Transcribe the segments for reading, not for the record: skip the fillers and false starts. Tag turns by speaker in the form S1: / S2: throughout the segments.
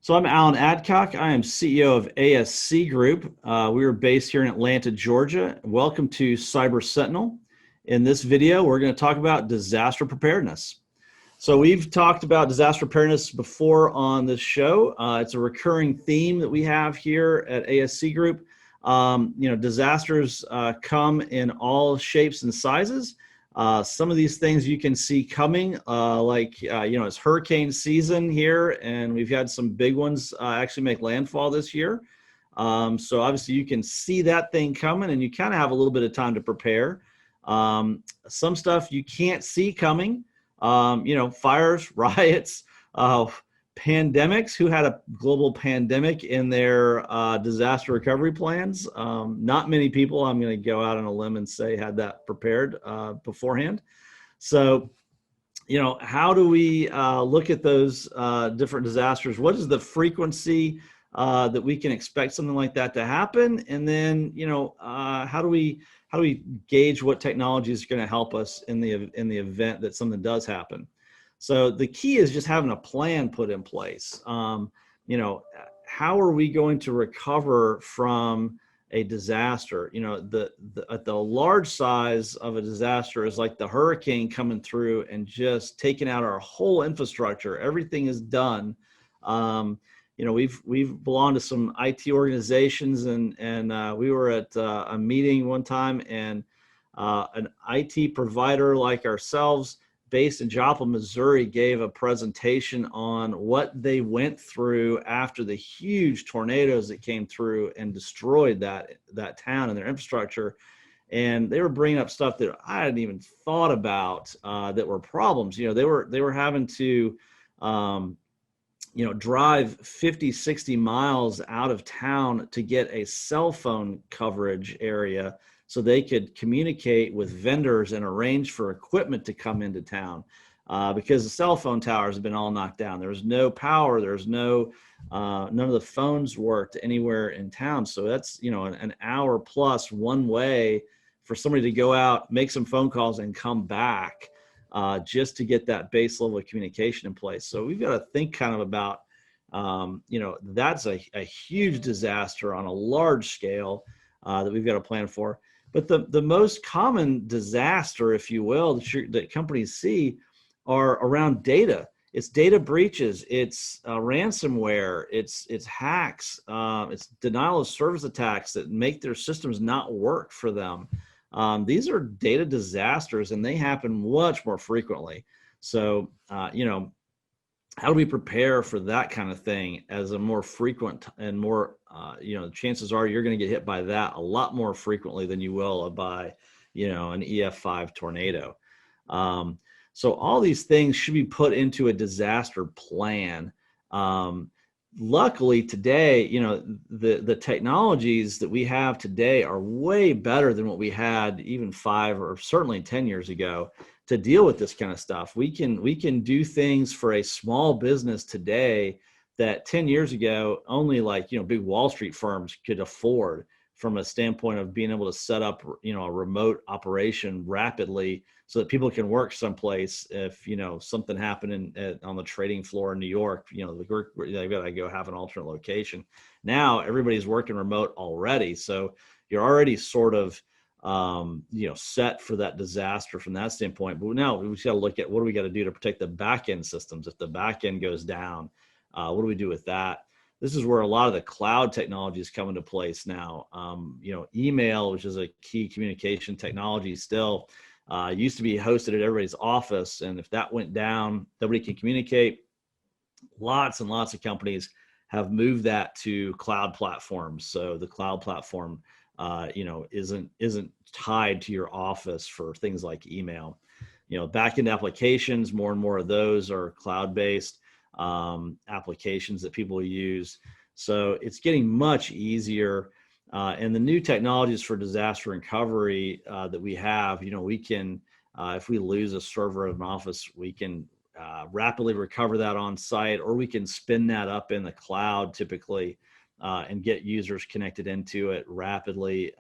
S1: So I'm Alan Adcock. I am CEO of ASC Group. We are based here in Atlanta, Georgia. Welcome to Cyber Sentinel. In this video, we're going to talk about disaster preparedness. So we've talked about disaster preparedness before on this show. It's a recurring theme that we have here at ASC Group. Disasters come in all shapes and sizes. Some of these things you can see coming, it's hurricane season here, and we've had some big ones actually make landfall this year. So obviously you can see that thing coming, and you kind of have a little bit of time to prepare. Some stuff you can't see coming, fires, riots, pandemics. Who had a global pandemic in their disaster recovery plans? Not many people, I'm going to go out on a limb and say, had that prepared beforehand. So, how do we look at those different disasters? What is the frequency that we can expect something like that to happen? And then, how do we gauge what technology is going to help us in the event that something does happen? So the key is just having a plan put in place. How are we going to recover from a disaster? The large size of a disaster is like the hurricane coming through and just taking out our whole infrastructure. Everything is done. We've belonged to some IT organizations, and we were at a meeting one time, and an IT provider like ourselves, based in Joplin, Missouri, gave a presentation on what they went through after the huge tornadoes that came through and destroyed that town and their infrastructure. And they were bringing up stuff that I hadn't even thought about that were problems. They were having to drive 50, 60 miles out of town to get a cell phone coverage area so they could communicate with vendors and arrange for equipment to come into town, because the cell phone towers have been all knocked down. There was no power. There's none of the phones worked anywhere in town. So that's, an hour plus one way for somebody to go out, make some phone calls, and come back just to get that base level of communication in place. So we've got to think kind of about, that's a huge disaster on a large scale that we've got to plan for. But the most common disaster, if you will, that companies see are around data. It's data breaches, it's ransomware, it's hacks, it's denial of service attacks that make their systems not work for them. These are data disasters, and they happen much more frequently. So, how do we prepare for that kind of thing as a more frequent and more, chances are you're going to get hit by that a lot more frequently than you will by, an EF5 tornado. So all these things should be put into a disaster plan. Luckily today, the technologies that we have today are way better than what we had even 5 or certainly 10 years ago to deal with this kind of stuff. We can do things for a small business today that 10 years ago only big Wall Street firms could afford, from a standpoint of being able to set up a remote operation rapidly so that people can work someplace. If something happened on the trading floor in New York, they've got to go have an alternate location. Now everybody's working remote already, so you're already sort of set for that disaster from that standpoint. But now we've got to look at what do we got to do to protect the back end systems. If the back end goes down, what do we do with that? This is where a lot of the cloud technologies come into place now. Email, which is a key communication technology still, used to be hosted at everybody's office. And if that went down, nobody can communicate. Lots and lots of companies have moved that to cloud platforms. So the cloud platform isn't tied to your office for things like email. Back-end applications, more and more of those are cloud-based applications that people use. So it's getting much easier. And the new technologies for disaster recovery that we have, we can, if we lose a server in an office, we can rapidly recover that on site, or we can spin that up in the cloud typically and get users connected into it rapidly.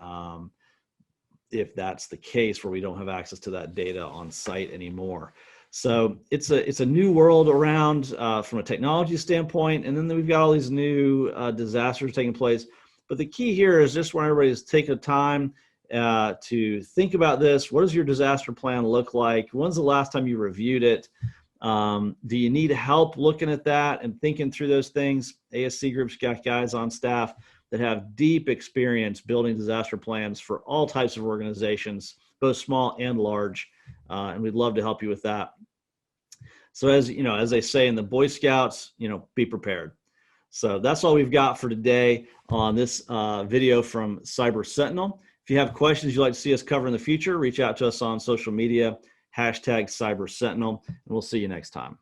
S1: If that's the case, where we don't have access to that data on site anymore. So it's a new world around from a technology standpoint, and then we've got all these new disasters taking place. But the key here is just when everybody's taking time to think about this. What does your disaster plan look like? When's the last time you reviewed it? Do you need help looking at that and thinking through those things? ASC Group's got guys on staff that have deep experience building disaster plans for all types of organizations, both small and large, and we'd love to help you with that. So as you know, as they say in the Boy Scouts, be prepared. So that's all we've got for today on this video from Cyber Sentinel. If you have questions you'd like to see us cover in the future, reach out to us on social media, #Cyber Sentinel, and we'll see you next time.